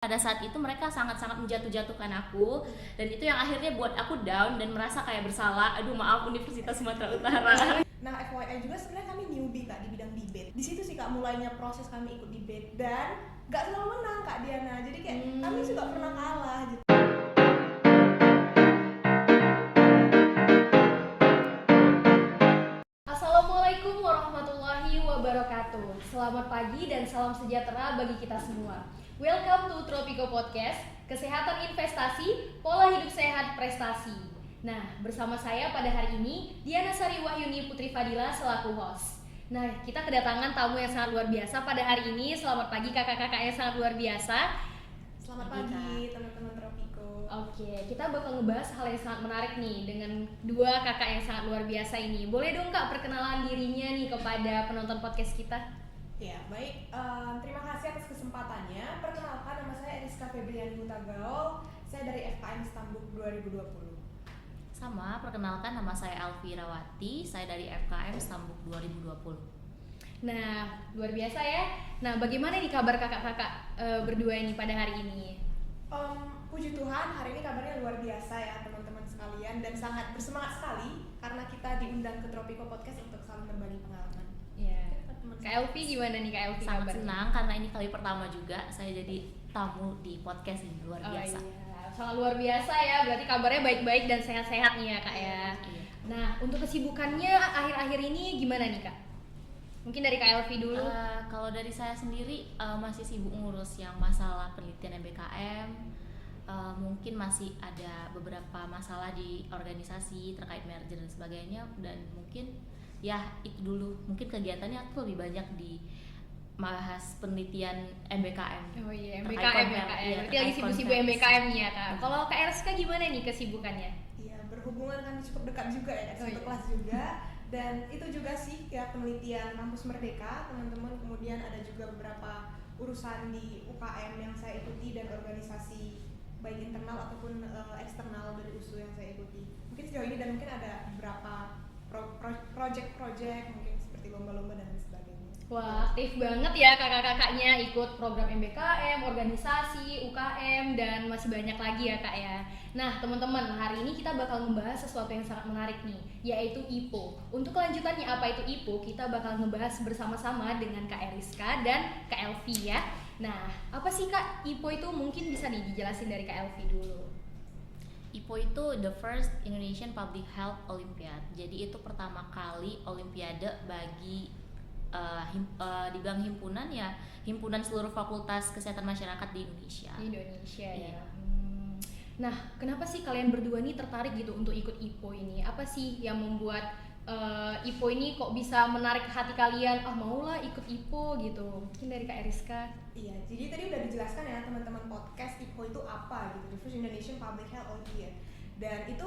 pada saat itu mereka sangat-sangat menjatuh-jatuhkan aku, dan itu yang akhirnya buat aku down dan merasa kayak bersalah. Aduh maaf Universitas Sumatera Utara. Nah FYI juga sebenarnya kami newbie Kak di bidang debate. Di situ sih Kak mulainya proses kami ikut debate, dan gak selalu menang Kak Diana. Jadi kayak kami juga pernah kalah gitu. Assalamualaikum warahmatullahi wabarakatuh. Selamat pagi dan salam sejahtera bagi kita semua. Welcome to Tropico Podcast, Kesehatan Investasi, Pola Hidup Sehat Prestasi. Nah, bersama saya pada hari ini Diana Sari Wahyuni Putri Fadila selaku host. Nah, kita kedatangan tamu yang sangat luar biasa pada hari ini. Selamat pagi kakak-kakak yang sangat luar biasa. Selamat pagi teman-teman Tropico. Oke, kita bakal ngebahas hal yang sangat menarik nih dengan dua kakak yang sangat luar biasa ini. Boleh dong kak perkenalan dirinya nih kepada penonton podcast kita? Ya, baik. Terima kasih atas kesempatannya. Perkenalkan, nama saya Eriska Febriani Hutagaol. Saya dari FKM Stambuk 2020. Sama, perkenalkan nama saya Elvira Wati, saya dari FKM Stambuk 2020. Nah, luar biasa ya. Nah, bagaimana nih kabar kakak-kakak berdua ini pada hari ini? Puji Tuhan, hari ini kabarnya luar biasa ya teman-teman sekalian, dan sangat bersemangat sekali karena kita diundang ke Tropico Podcast untuk saling berbagi pengalaman. Ya. Kak Elvi gimana nih Kak Elvi? Sangat kabarnya? senang karena ini kali pertama juga saya jadi tamu di podcast ini, luar biasa. Oh iya, sangat luar biasa ya. Berarti kabarnya baik-baik dan sehat-sehat nih ya kak ya. Iya. Nah, untuk kesibukannya akhir-akhir ini gimana nih kak? Mungkin dari Kak Elvi dulu. Kalau dari saya sendiri masih sibuk ngurus yang masalah penelitian MBKM. Mungkin masih ada beberapa masalah di organisasi terkait merger dan sebagainya, dan mungkin ya itu dulu. Mungkin kegiatannya aku lebih banyak di bahas penelitian MBKM. Oh iya, Terkait MBKM ya konfer- kak ya. iya, Berarti lagi terkait sibuk-sibuk konferensi. MBKM nih ya kak. Kalau Kak Erska gimana nih kesibukannya? Iya, berhubungan kan cukup dekat juga ya, Oh satu iya. kelas juga. Dan itu juga sih ya penelitian kampus Merdeka teman-teman. Kemudian ada juga beberapa urusan di UKM yang saya ikuti dan organisasi baik internal ataupun eksternal dari USU yang saya ikuti. Mungkin sejauh ini, dan mungkin ada beberapa project-project mungkin seperti lomba-lomba dan sebagainya. Wah, aktif banget ya kakak-kakaknya ikut program MBKM, organisasi, UKM, dan masih banyak lagi ya kak ya. Nah teman-teman, hari ini kita bakal membahas sesuatu yang sangat menarik nih, yaitu IPO. Untuk kelanjutannya apa itu IPO, kita bakal membahas bersama-sama dengan Kak Eriska dan Kak Elvi ya. Nah, apa sih kak IPO itu? Mungkin bisa nih dijelasin dari Kak Elvi dulu. IPO itu the first Indonesian Public Health Olympiad. Jadi itu pertama kali olimpiade bagi dibilang himpunan ya, himpunan seluruh fakultas kesehatan masyarakat di Indonesia. Di Indonesia Iya. ya. Nah, kenapa sih kalian berdua nih tertarik gitu untuk ikut IPO ini? Apa sih yang membuat IPO ini kok bisa menarik hati kalian? Ah, maulah ikut IPO gitu. Mungkin dari Kak Eriska. Iya, jadi tadi udah dijelaskan ya teman-teman podcast IPO itu apa gitu, the First Indonesian Public Health Olympiad. Dan itu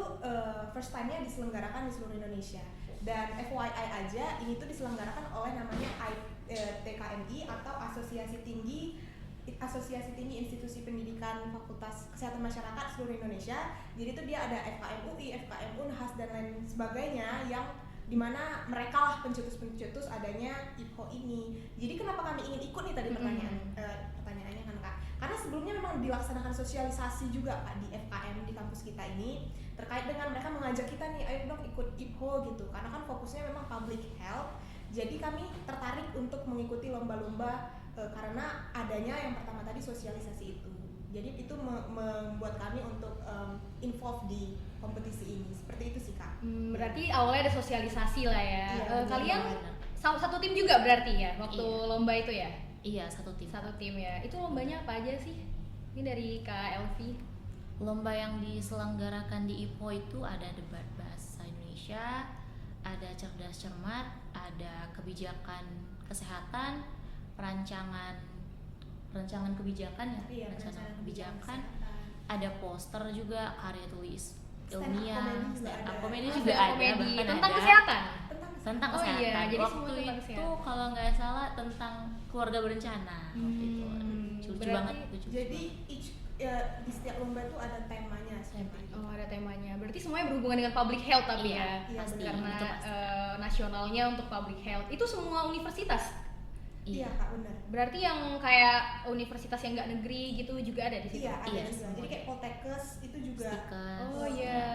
first time-nya diselenggarakan di seluruh Indonesia. Dan FYI aja, ini tuh diselenggarakan oleh namanya TKMI atau Asosiasi Tinggi Institusi Pendidikan Fakultas Kesehatan Masyarakat seluruh Indonesia. Jadi itu dia ada FKM UI, FKM Unhas dan lain sebagainya, yang dimana mereka lah pencetus adanya IPO ini. Jadi kenapa kami ingin ikut nih tadi pertanyaannya kan kak? Karena sebelumnya memang dilaksanakan sosialisasi juga kak di FKM di kampus kita ini, terkait dengan mereka mengajak kita nih, ayo dong ikut IPO gitu. Karena kan fokusnya memang public health. Jadi kami tertarik untuk mengikuti lomba-lomba karena adanya yang pertama tadi sosialisasi itu. Jadi itu membuat kami untuk involve di kompetisi ini. Seperti itu sih kak. Berarti awalnya ada sosialisasi lah ya. Iya, Kalian benar. satu tim juga berarti ya waktu Iya. lomba itu ya? Iya, satu tim. Satu tim ya. Itu lombanya apa aja sih? Ini dari Kak Elvi. Lomba yang diselenggarakan di IPO itu ada debat bahasa Indonesia, ada cerdas cermat, ada kebijakan kesehatan, perancangan kebijakan ya, Iya, perencanaan kebijakan, kesehatan. ada poster juga, karya tulis Stand up ilmiah, comedy juga stand up ada. comedy Oh, juga stand up ada, comedy. bahkan Tentang ada kesehatan. tentang Oh kesehatan. iya, jadi semua Waktu tentang itu kesehatan. kalau nggak salah tentang keluarga berencana. Waktu itu lucu berarti banget, lucu Jadi banget. di setiap lomba itu ada temanya seperti itu. Oh, ada temanya. Berarti semuanya berhubungan dengan public health tapi Iya, ya. pasti. Karena Itu pasti. nasionalnya untuk public health. Itu semua universitas. Iya kak, benar. Berarti yang kayak universitas yang nggak negeri gitu juga ada di situ? Iya, ada Iya, juga. semua. Jadi kayak Poltekkes itu juga. Stiker. Oh iya.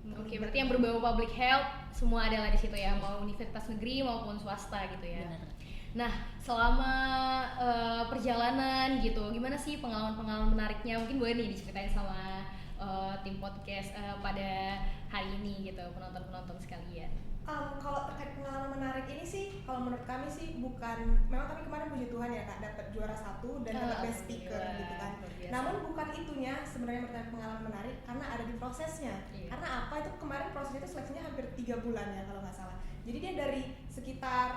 Oke, Terlibat. berarti yang berbau public health semua adalah di situ ya, mau universitas negeri maupun swasta gitu ya. Bener. Nah, selama perjalanan gitu, gimana sih pengalaman-pengalaman menariknya? Mungkin boleh nih diceritain sama tim podcast pada hari ini gitu, penonton-penonton sekalian. Kalau terkait pengalaman menarik ini sih, kalau menurut kami sih bukan, memang kami kemarin puji Tuhan ya kak dapat juara 1 dan dapat best speaker Alhamdulillah, gitu kan. luar biasa. Namun bukan itunya sebenarnya berkait pengalaman menarik karena ada di prosesnya. Iya. Karena apa itu kemarin prosesnya itu seleksinya hampir 3 bulan ya kalau nggak salah. Jadi dia dari sekitar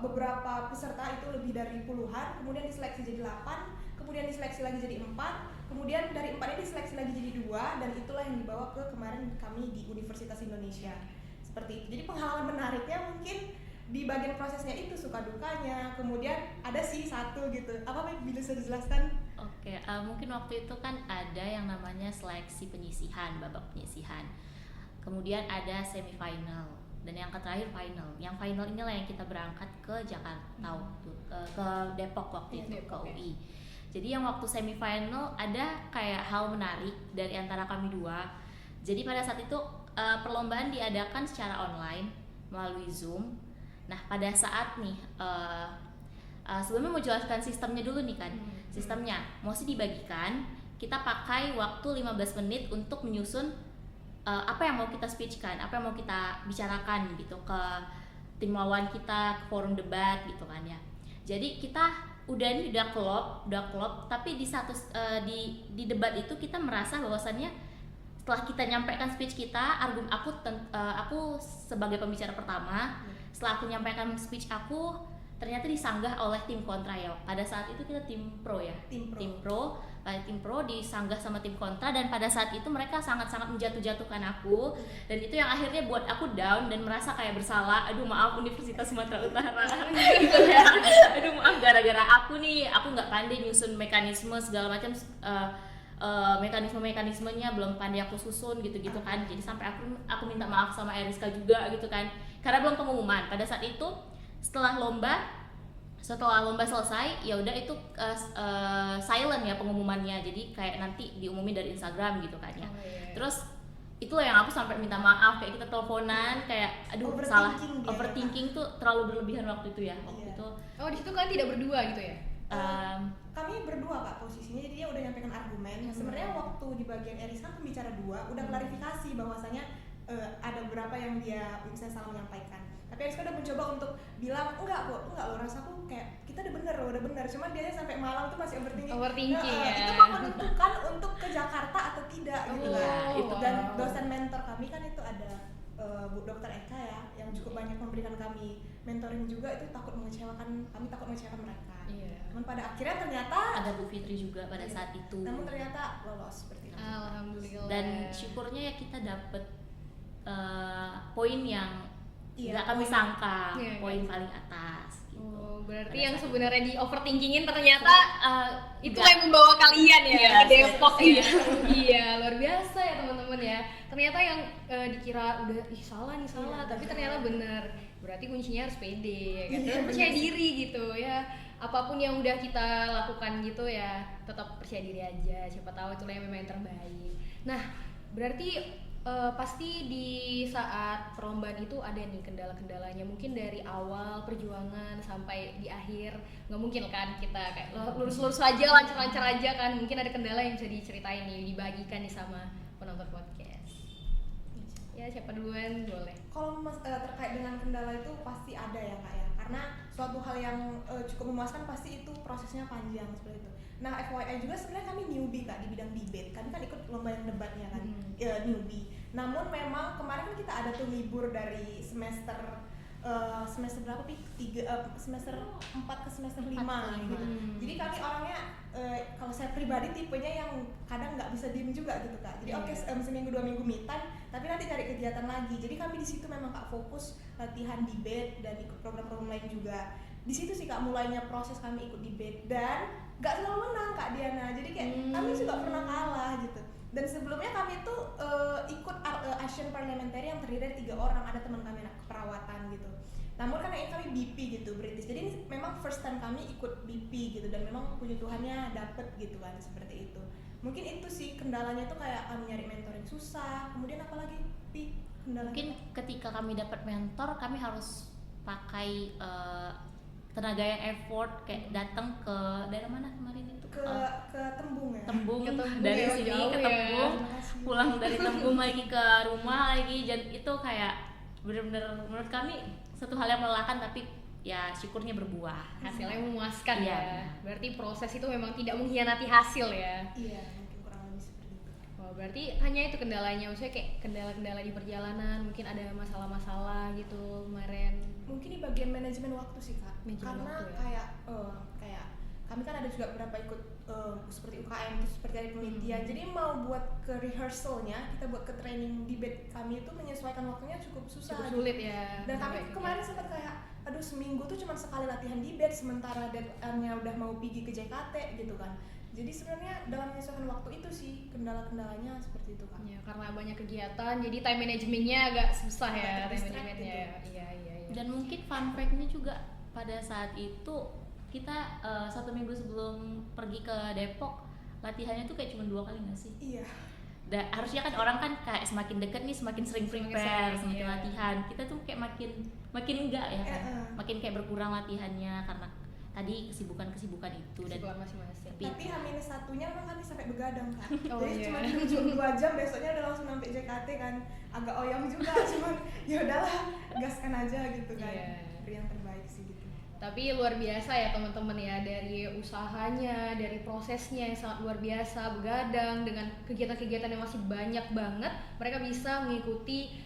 beberapa peserta itu lebih dari puluhan, kemudian diseleksi jadi 8, kemudian diseleksi lagi jadi 4, kemudian dari 4 ini diseleksi lagi jadi 2, dan itulah yang dibawa ke kemarin kami di Universitas Indonesia. Seperti itu. Jadi pengalaman menariknya mungkin di bagian prosesnya itu suka dukanya, kemudian ada sih satu gitu. Apa bisa dijelaskan? Oke, mungkin waktu itu kan ada yang namanya seleksi penyisihan, babak penyisihan. Kemudian ada semifinal dan yang terakhir final. Yang final inilah yang kita berangkat ke Jakarta waktu ke Depok waktu itu, Depok, ke UI. Jadi yang waktu semifinal ada kayak hal menarik dari antara kami dua. Jadi pada saat itu perlombaan diadakan secara online melalui Zoom. Nah pada saat nih sebelumnya mau jelaskan sistemnya dulu nih kan. Sistemnya mesti dibagikan, kita pakai waktu 15 menit untuk menyusun apa yang mau kita speechkan, apa yang mau kita bicarakan gitu ke tim lawan kita, ke forum debat gitu kan ya. Jadi kita udah klop, tapi di satu di debat itu kita merasa bahwasannya setelah kita nyampaikan speech kita, aku sebagai pembicara pertama, setelah aku nyampaikan speech aku, ternyata disanggah oleh tim kontra ya. Pada saat itu kita tim pro ya. Tim pro disanggah sama tim kontra, dan pada saat itu mereka sangat-sangat menjatuhkan aku, dan itu yang akhirnya buat aku down dan merasa kayak bersalah. Aduh maaf Universitas Sumatera Utara. Gitu ya. Aduh maaf gara-gara aku nggak pandai nyusun mekanisme segala macam. Mekanismenya belum pandai aku susun gitu-gitu kan. Jadi sampai aku minta maaf sama Eriska juga gitu kan, karena belum pengumuman. Pada saat itu setelah lomba selesai ya udah itu silent ya pengumumannya. Jadi kayak nanti diumumin dari Instagram gitu kan ya. Terus itulah yang aku sampai minta maaf, kayak kita teleponan kayak aduh salah, overthinking tuh terlalu berlebihan waktu itu ya. Waktu itu di situ kan tidak berdua gitu ya? Kami berdua kak posisinya, jadi dia udah nyampaikan argumen. Sebenarnya waktu di bagian Eriska pembicara 2 udah klarifikasi bahwasanya ada beberapa yang dia misalnya salah menyampaikan, tapi Eriska udah mencoba untuk bilang enggak loh, rasaku kayak kita udah bener, cuma dia sampai malam tuh masih overthinking ya. Itu mau menentukan untuk ke Jakarta atau tidak gitu kan. itu. Dan dosen mentor kami kan itu ada Bu Dr. Eka ya, yang cukup banyak memberikan kami mentoring juga. Itu takut mengecewakan mereka. Namun pada akhirnya ternyata ada Bu Fitri juga pada saat itu. Namun ternyata lolos seperti itu. Alhamdulillah. Dan syukurnya ya kita dapet poin yang nggak kami sangka, poin paling atas gitu. Berarti Pada yang saat sebenarnya di overthinkingin ternyata itu nggak. yang membawa kalian ya ke Depok ya. Iya. Iya, luar biasa ya teman-teman ya. Ternyata yang dikira udah salah, tapi ternyata benar. Berarti kuncinya harus pede ya kan. Dan percaya diri gitu ya. Apapun yang udah kita lakukan gitu ya, tetap percaya diri aja. Siapa tahu itulah yang memang yang terbaik. Nah, berarti pasti di saat perlombaan itu ada nih kendala-kendalanya, mungkin dari awal perjuangan sampai di akhir. Nggak mungkin kan kita kayak lurus-lurus aja, lancar-lancar aja kan. Mungkin ada kendala yang bisa diceritain nih, dibagikan nih sama penonton podcast. Ya siapa duluan boleh. Kalau terkait dengan kendala itu pasti ada ya kak ya, karena suatu hal yang cukup memuaskan pasti itu prosesnya panjang seperti itu. Nah FYI juga sebenarnya kami newbie kak di bidang debate, kami kan ikut lomba yang debatnya kan, newbie. Namun memang kemarin kan kita ada tuh libur dari semester berapa pi? Semester 4 ke semester 5 gitu. Jadi kami orangnya kalau saya pribadi tipenya yang kadang nggak bisa diem juga gitu kak. Jadi seminggu 2 minggu me time, tapi nanti cari kegiatan lagi. Jadi kami di situ memang kak fokus latihan debate dan ikut program-program lain juga. Di situ sih kak mulainya proses kami ikut debate, dan nggak selalu menang kak Diana. Jadi kayak kami juga pernah kalah gitu. Dan sebelumnya kami tuh ikut Asian Parliamentary yang terdiri dari 3 orang, ada teman kami anak keperawatan gitu. Namun karena kami BP gitu, British, jadi ini memang first time kami ikut BP gitu, dan memang puji Tuhannya dapet gitu kan, seperti itu. Mungkin itu sih kendalanya tuh, kayak kami nyari mentor yang susah. Kemudian apalagi kendalanya? Mungkin ketika kami dapat mentor, kami harus pakai tenaga yang effort, kayak datang ke daerah mana kemarin itu? Ke Tembung ya. Tembung, Ke Tembung dari ya, sini jauh ke ya. Tembung, Terima kasih. pulang dari Tembung lagi ke rumah lagi, dan itu kayak bener-bener menurut kami satu hal yang melelahkan, tapi ya syukurnya berbuah. Hasilnya memuaskan Iya, ya. benar. Berarti proses itu memang tidak mengkhianati hasil ya. Iya, mungkin kurang lebih seperti itu. Oh, berarti hanya itu kendalanya, maksudnya kayak kendala-kendala di perjalanan, mungkin ada masalah-masalah gitu kemarin. Mungkin di bagian manajemen waktu sih Kak. Manajemen Karena waktu, ya. kayak kami kan ada juga beberapa ikut seperti UKM, terus seperti ada penelitian. Jadi mau buat ke rehearsalnya, kita buat ke training debate kami itu menyesuaikan waktunya cukup susah. Cukup sulit ya. Dan kami sampai kemarin kayak- sempat kayak, aduh seminggu tuh cuma sekali latihan debate, sementara deadline-nya udah mau pergi ke JKT gitu kan. Jadi sebenarnya dalam menyesuaikan waktu itu sih kendala-kendalanya seperti itu Kak. Ya, karena banyak kegiatan, jadi time manajemennya agak susah ya, Agak time distract manajemennya. gitu. Iya. Dan mungkin fun fact-nya juga pada saat itu kita 1 minggu sebelum pergi ke Depok, latihannya tuh kayak cuma 2 kali nggak sih? Iya. Harusnya kan orang kan kayak semakin deket nih semakin sering prepare, sering, semakin iya. latihan. Kita tuh kayak makin enggak ya kan, makin kayak berkurang latihannya karena tadi kesibukan itu. Dan Kesibukan masing-masing. Tapi H-1-nya memang kami sampai begadang Kak. Oh, Jadi iya. cuma cuma 2 jam, besoknya udah langsung sampai JKT kan. Agak oyong juga, cuman ya udahlah, gaskan aja gitu kan. Iya. Beri yang terbaik sih gitu. Tapi luar biasa ya teman-teman ya, dari usahanya, dari prosesnya yang sangat luar biasa, begadang dengan kegiatan-kegiatan yang masih banyak banget, mereka bisa mengikuti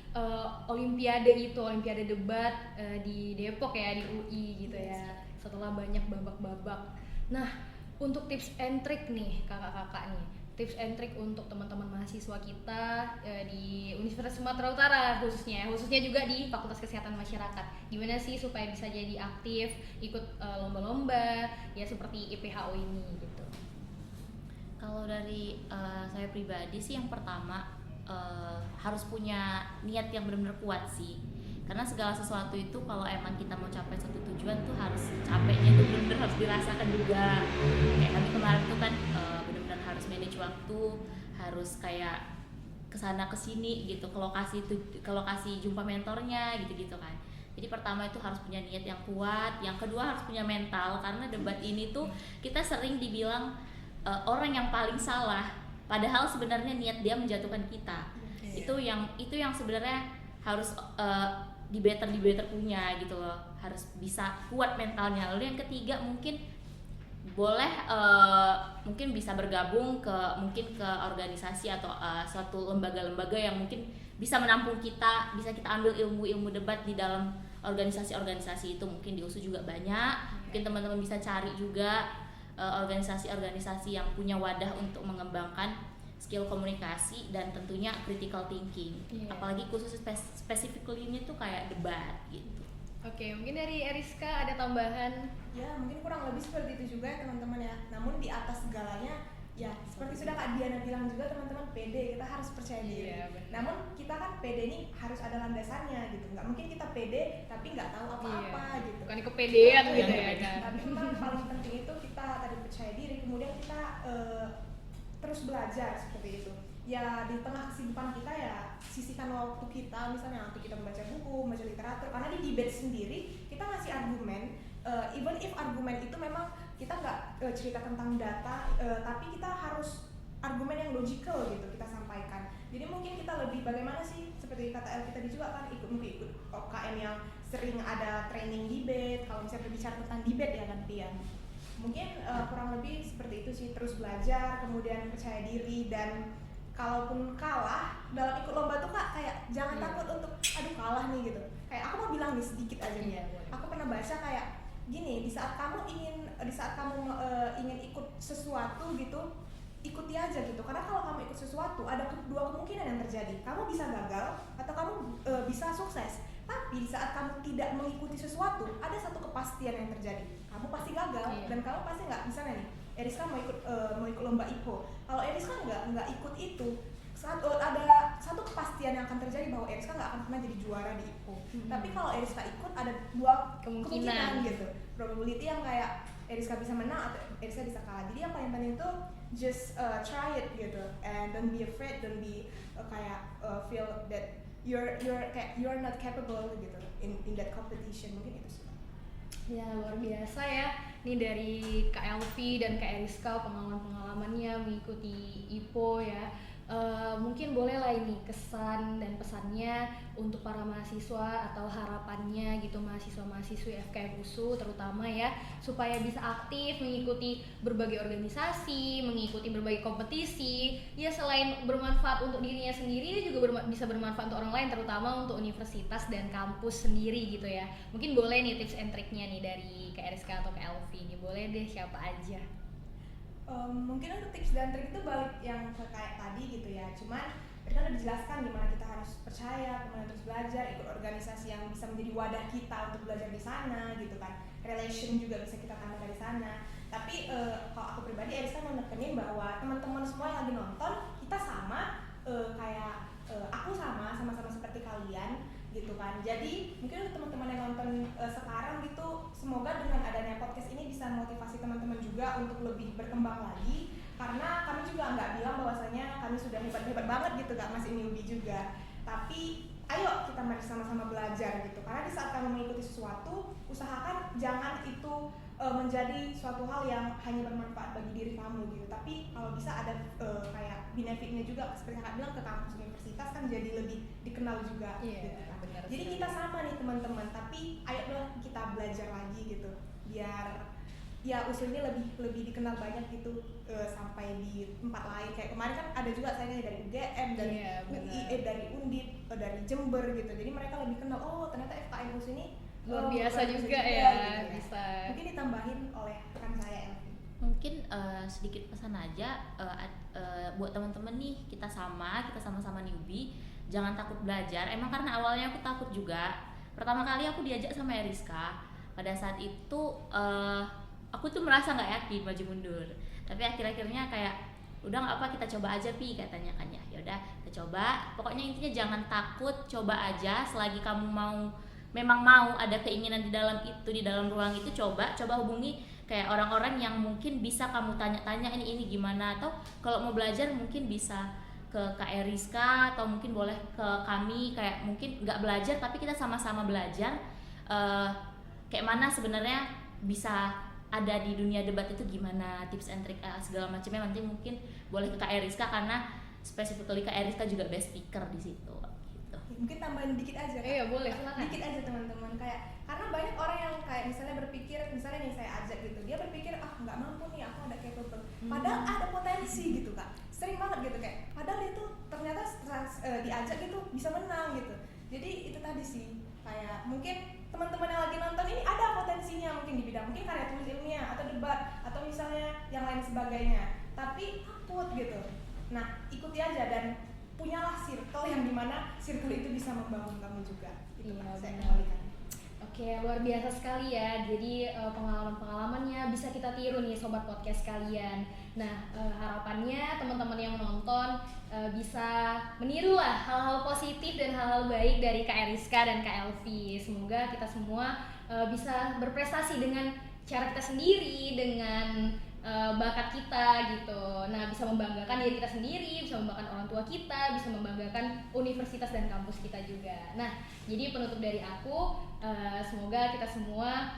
olimpiade itu, olimpiade debat di Depok ya, di UI gitu ya, setelah banyak babak-babak. Nah, untuk tips and trick nih kakak-kakak nih, tips and trick untuk teman-teman mahasiswa kita di Universitas Sumatera Utara khususnya juga di Fakultas Kesehatan Masyarakat. Gimana sih supaya bisa jadi aktif, ikut lomba-lomba ya seperti IPHO ini gitu. kalau dari saya pribadi sih, yang pertama harus punya niat yang benar-benar kuat sih. Karena segala sesuatu itu kalau emang kita mau capai satu tujuan tuh harus capeknya tuh benar-benar harus dirasakan juga. Kayak kami kemarin tuh kan benar-benar harus manage waktu, harus kayak kesana kesini gitu, ke lokasi jumpa mentornya gitu kan. Jadi pertama itu harus punya niat yang kuat, yang kedua harus punya mental, karena debat ini tuh kita sering dibilang orang yang paling salah, padahal sebenarnya niat dia menjatuhkan kita. Iya. Itu yang sebenarnya harus debater punya gitu loh, harus bisa kuat mentalnya. Lalu yang ketiga mungkin boleh mungkin bisa bergabung ke organisasi atau suatu lembaga-lembaga yang mungkin bisa menampung kita, bisa kita ambil ilmu debat di dalam organisasi-organisasi itu. Mungkin di USU juga banyak, mungkin teman-teman bisa cari juga organisasi-organisasi yang punya wadah untuk mengembangkan skill komunikasi dan tentunya critical thinking. Iya. Apalagi khusus specifically-nya tuh kayak debat gitu. Oke, mungkin dari Eriska ada tambahan? Ya mungkin kurang lebih seperti itu juga ya teman-teman ya. Namun di atas segalanya ya seperti sudah Kak Diana bilang juga, teman-teman, pede, kita harus percaya diri. Iya, benar. Namun kita kan pede ini harus ada landasannya gitu. Nggak mungkin kita pede tapi nggak tahu apa-apa gitu. Bukan kepedean Oh, gitu iya. ya kan. Tapi memang paling penting itu kita tadi percaya diri, kemudian kita terus belajar seperti itu. Ya di tengah kesibukan kita ya sisihkan waktu kita, misalnya nanti kita membaca buku, membaca literatur, karena di debate sendiri kita ngasih argumen, even if argumen itu memang kita nggak cerita tentang data, tapi kita harus argumen yang logical gitu kita sampaikan. Jadi mungkin kita lebih bagaimana sih, seperti kata Elvi tadi juga kan, mungkin ikut OKM yang sering ada training debate, kalau misalnya berbicara tentang debate ya kan Pian. Mungkin kurang lebih seperti itu sih, terus belajar, kemudian percaya diri, dan kalaupun kalah dalam ikut lomba tuh Kak, kayak jangan takut untuk aduh kalah nih gitu. Kayak aku mau bilang nih sedikit aja nih. Iya, boleh. Aku pernah baca kayak gini, di saat kamu ingin ikut sesuatu gitu, ikuti aja gitu. Karena kalau kamu ikut sesuatu ada dua kemungkinan yang terjadi. Kamu bisa gagal atau kamu bisa sukses. Tapi di saat kamu tidak mengikuti sesuatu, ada satu kepastian yang terjadi. Kamu pasti gagal. Iya. Dan kamu pasti nggak, misalnya nih Eriska mau ikut lomba IPO. Kalau Eriska nggak ikut itu, ada satu kepastian yang akan terjadi bahwa Eriska nggak akan pernah jadi juara di IPO. Tapi kalau Eriska ikut ada 2 kemungkinan gitu, probability yang kayak Eriska bisa menang atau Eriska bisa kalah. Jadi yang paling penting itu just try it gitu, and don't be afraid, don't be feel that you're not capable gitu in that competition. Mungkin itu sih. Ya luar biasa ya, nih dari Kak Elvi dan Kak Eriska pengalaman-pengalamannya mengikuti IPO ya. Mungkin boleh lah ini kesan dan pesannya untuk para mahasiswa atau harapannya gitu mahasiswa-mahasiswi FKM USU terutama ya, supaya bisa aktif mengikuti berbagai organisasi, mengikuti berbagai kompetisi ya, selain bermanfaat untuk dirinya sendiri juga bisa bermanfaat untuk orang lain, terutama untuk universitas dan kampus sendiri gitu ya. Mungkin boleh nih tips and triknya nih dari Kak Eriska atau Kak Elvi nih, boleh deh siapa aja. Mungkin untuk tips dan trik itu balik yang kayak tadi gitu ya, cuman tadi kan udah dijelaskan gimana kita harus percaya, kemudian terus belajar, ikut organisasi yang bisa menjadi wadah kita untuk belajar di sana gitu kan, relation juga bisa kita tambah dari sana. Tapi kalau aku pribadi, Eriska mau nekenin bahwa teman-teman semua yang lagi nonton, kita sama aku sama-sama seperti kalian gitu kan. Jadi mungkin untuk teman-teman yang nonton sekarang gitu, semoga dengan adanya podcast ini bisa motivasi teman-teman juga untuk lebih berkembang lagi, karena kami juga nggak bilang bahwasanya kami sudah hebat-hebat banget gitu Kak, masih newbie juga. Tapi ayo kita mari sama-sama belajar gitu, karena di saat kamu mengikuti sesuatu, usahakan jangan itu menjadi suatu hal yang hanya bermanfaat bagi diri kamu gitu, tapi kalau bisa ada kayak benefitnya juga, seperti yang Kak bilang, ke kampus universitas kan jadi lebih dikenal juga gitu kan. Jadi kita sama nih teman-teman, tapi ayolah kita belajar lagi gitu, biar ya USU ini lebih dikenal banyak gitu, sampai di tempat lain. Kayak kemarin kan ada juga sayangnya dari UGM, dari UI, dari Undip, dari Jember gitu. Jadi mereka lebih kenal, oh ternyata FKM USU ini luar biasa juga ya, gitu ya. bisa. Mungkin ditambahin oleh rekan saya Elvi. Mungkin sedikit pesan aja buat teman-teman nih, kita sama-sama newbie, jangan takut belajar. Emang karena awalnya aku takut juga. Pertama kali aku diajak sama Eriska, pada saat itu aku tuh merasa nggak yakin maju mundur. Tapi akhir-akhirnya kayak udah nggak apa, kita coba aja Pi, katanya kan ya. Yaudah kita coba. Pokoknya intinya jangan takut, coba aja. Selagi kamu memang mau ada keinginan di dalam ruang itu, coba hubungi kayak orang-orang yang mungkin bisa kamu tanya-tanya ini gimana, atau kalau mau belajar mungkin bisa ke Kak Eriska, atau mungkin boleh ke kami, kayak mungkin nggak belajar tapi kita sama-sama belajar kayak mana sebenarnya bisa ada di dunia debat itu, gimana tips and trick segala macamnya. Nanti mungkin boleh ke Kak Eriska, karena specifically Kak Eriska juga best speaker di situ. Mungkin tambahin dikit aja Kak. Iya boleh, silakan. Dikit aja teman-teman, kayak karena banyak orang yang kayak misalnya berpikir, misalnya nih saya ajak gitu, dia berpikir nggak mampu nih, aku ada capable, padahal ada potensi gitu Kak. Sering banget gitu kayak padahal itu ternyata diajak gitu bisa menang gitu. Jadi itu tadi sih, kayak mungkin teman-teman yang lagi nonton ini ada potensinya mungkin di bidang mungkin karya tulis ilmiah atau debat atau misalnya yang lain sebagainya, tapi takut gitu. Nah ikuti aja dan punyalah circle yang dimana circle itu bisa membangun kamu juga. Itu iya, saya benar. kembalikan. Oke, luar biasa sekali ya. Jadi pengalaman-pengalamannya bisa kita tiru nih sobat podcast kalian. Nah, harapannya teman-teman yang menonton bisa meniru lah hal-hal positif dan hal-hal baik dari Kak Eriska dan Kak Elvi. Semoga kita semua bisa berprestasi dengan cara kita sendiri, dengan bakat kita gitu. Nah, bisa membanggakan diri kita sendiri, bisa membanggakan orang tua kita, bisa membanggakan universitas dan kampus kita juga. Nah, jadi penutup dari aku, semoga kita semua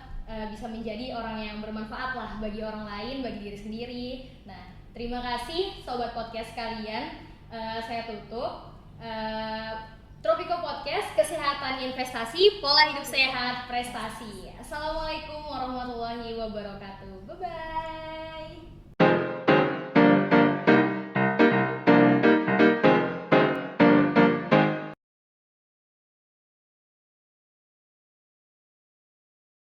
bisa menjadi orang yang bermanfaat lah bagi orang lain, bagi diri sendiri. Nah, terima kasih sobat podcast kalian. Saya tutup Tropico Podcast, kesehatan investasi, pola hidup sehat, prestasi. Assalamualaikum warahmatullahi wabarakatuh. Bye bye.